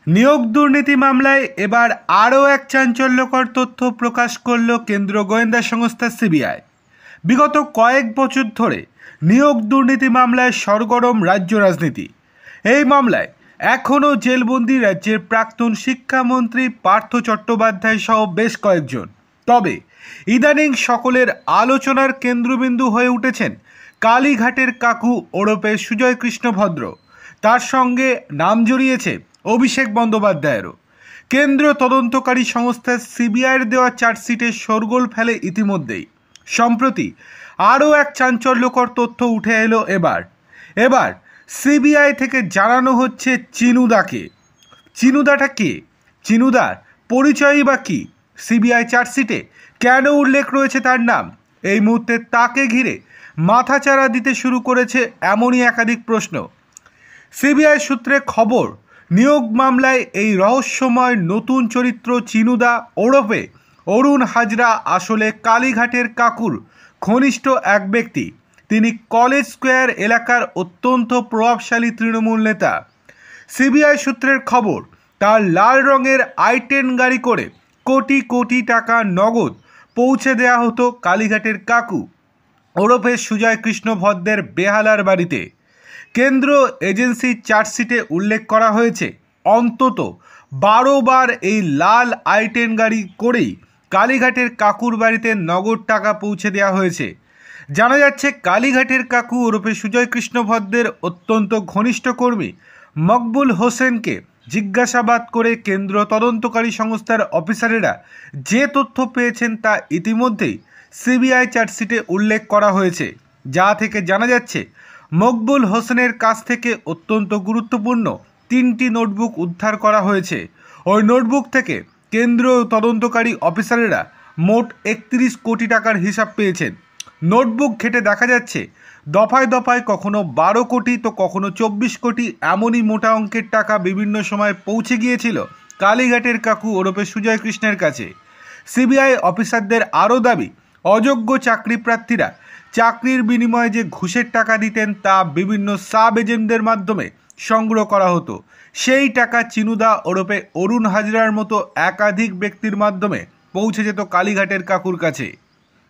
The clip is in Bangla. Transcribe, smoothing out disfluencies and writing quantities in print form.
নিয়োগ দুর্নীতি মামলায় এবার আরও এক চাঞ্চল্যকর তথ্য প্রকাশ করল কেন্দ্র গোয়েন্দা সংস্থা সিবিআই। বিগত কয়েক বছর ধরে নিয়োগ দুর্নীতি মামলায় সরগরম রাজ্য রাজনীতি। এই মামলায় এখনও জেলবন্দি রাজ্যের প্রাক্তন শিক্ষামন্ত্রী পার্থ চট্টোপাধ্যায় সহ বেশ কয়েকজন। তবে ইদানিং সকলের আলোচনার কেন্দ্রবিন্দু হয়ে উঠেছেন কালীঘাটের কাকু ওরফে সুজয় কৃষ্ণ ভদ্র। তার সঙ্গে নাম জড়িয়েছে অভিষেক বন্দ্যোপাধ্যায়েরও। কেন্দ্র তদন্তকারী সংস্থা সিবিআইয়ের দেওয়া চার্জশিটে শোরগোল ফেলে ইতিমধ্যেই। সম্প্রতি আরও এক চাঞ্চল্যকর তথ্য উঠে এলো। এবার সিবিআই থেকে জানানো হচ্ছে চিনুদাকে। চিনুদাটা কে? চিনুদার পরিচয়ই বা কী? সিবিআই চার্জশিটে কেন উল্লেখ রয়েছে তার নাম? এই মুহূর্তে তাকে ঘিরে মাথাচাড়া দিতে শুরু করেছে এমনই একাধিক প্রশ্ন। সিবিআই সূত্রে খবর, নিয়োগ মামলায় এই রহস্যময় নতুন চরিত্র চিনুদা ওরফে অরুণ হাজরা আসলে কালীঘাটের কাকুর ঘনিষ্ঠ এক ব্যক্তি। তিনি কলেজ স্কোয়ার এলাকার অত্যন্ত প্রভাবশালী তৃণমূল নেতা। সিবিআই সূত্রের খবর, তার লাল রঙের i10 গাড়ি করে কোটি কোটি টাকা নগদ পৌঁছে দেওয়া হতো কালীঘাটের কাকু ওরফে সুজয় কৃষ্ণ ভদ্রের বেহালার বাড়িতে। কেন্দ্র এজেন্সির চার্জশিটে উল্লেখ করা হয়েছে অন্তত 12 বার এই লাল i10 গাড়ি করেই কালীঘাটের কাকুর বাড়িতে নগদ টাকা পৌঁছে দেওয়া হয়েছে। জানা যাচ্ছে কালীঘাটের কাকু ওরফে সুজয় কৃষ্ণ ভদ্রের অত্যন্ত ঘনিষ্ঠ কর্মী মকবুল হোসেনকে জিজ্ঞাসাবাদ করে কেন্দ্র তদন্তকারী সংস্থার অফিসারেরা যে তথ্য পেয়েছেন তা ইতিমধ্যেই সিবিআই চার্জশিটে উল্লেখ করা হয়েছে। যা থেকে জানা যাচ্ছে মকবুল হোসেনের কাছ থেকে অত্যন্ত গুরুত্বপূর্ণ 3টি নোটবুক উদ্ধার করা হয়েছে। ওই নোটবুক থেকে কেন্দ্র তদন্তকারী অফিসারেরা মোট 31 কোটি টাকার হিসাব পেয়েছেন। নোটবুক ঘেটে দেখা যাচ্ছে দফায় দফায় কখনো 12 কোটি তো কখনো 24 কোটি এমনই মোটা অঙ্কের টাকা বিভিন্ন সময় পৌঁছে গিয়েছিল কালীঘাটের কাকু ওরফে সুজয় কৃষ্ণের কাছে। সিবিআই অফিসারদের আরও দাবি, অযোগ্য চাকরি প্রার্থীরা চাকরির বিনিময়ে যে ঘুষের টাকা দিতেন তা বিভিন্ন সাব এজেন্টদের মাধ্যমে সংগ্রহ করা হতো। সেই টাকা চিনুদা ওরফে অরুণ হাজরার মতো একাধিক ব্যক্তির মাধ্যমে পৌঁছে যেত কালীঘাটের কাকুর কাছে।